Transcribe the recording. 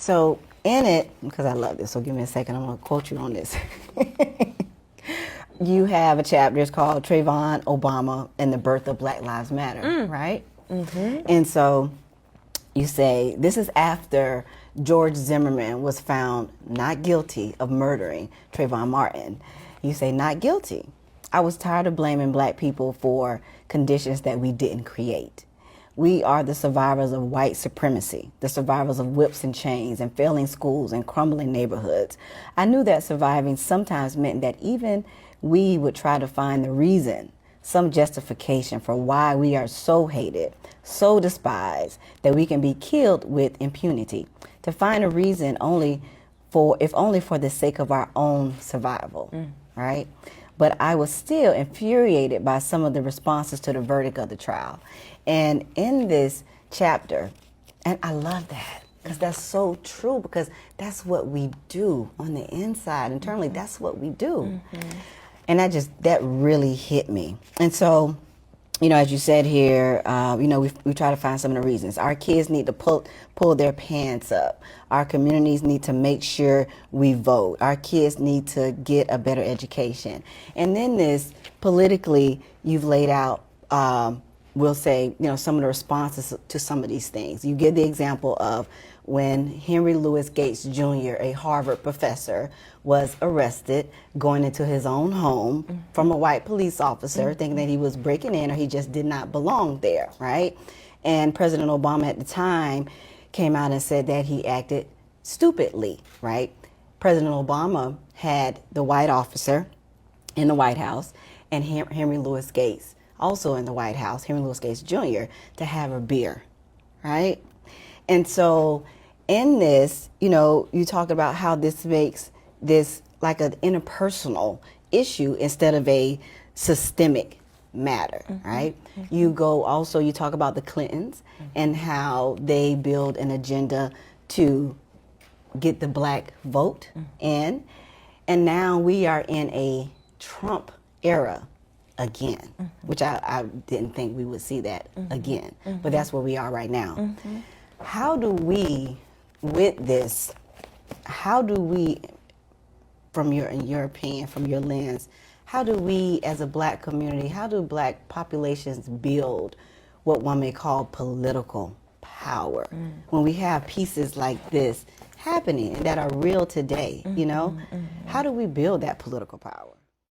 So in it, because I love this, so give me a second, I'm going to quote you on this. You have a chapter, it's called Trayvon Obama and the Birth of Black Lives Matter, right? And so you say, this is after George Zimmerman was found not guilty of murdering Trayvon Martin. You say, not guilty. I was tired of blaming black people for conditions that we didn't create. We are the survivors of white supremacy, the survivors of whips and chains and failing schools and crumbling neighborhoods. I knew that surviving sometimes meant that even we would try to find the reason, some justification for why we are so hated, so despised, that we can be killed with impunity. To find a reason if only for the sake of our own survival, right? But I was still infuriated by some of the responses to the verdict of the trial. And in this chapter, and I love that, because that's so true, because that's what we do on the inside. Internally, that's what we do. And that really hit me. And so, you know, as you said here, you know, we try to find some of the reasons. Our kids need to pull their pants up. Our communities need to make sure we vote. Our kids need to get a better education. And then this, politically, you've laid out, we'll say, you know, some of the responses to some of these things. You give the example of when Henry Louis Gates Jr., a Harvard professor, was arrested going into his own home from a white police officer, thinking that he was breaking in or he just did not belong there, right? And President Obama at the time came out and said that he acted stupidly, right? President Obama had the white officer in the White House and Henry Louis Gates also in the White House, Henry Louis Gates Jr., to have a beer, right? And so in this, you know, you talk about how this makes this like an interpersonal issue instead of a systemic matter, right? You talk about the Clintons and how they build an agenda to get the black vote in. And now we are in a Trump era again, which I didn't think we would see that again, but that's where we are right now. How do we, with this, from your opinion, from your lens, how do we as a black community, how do black populations build what one may call political power when we have pieces like this happening that are real today, you know? How do we build that political power?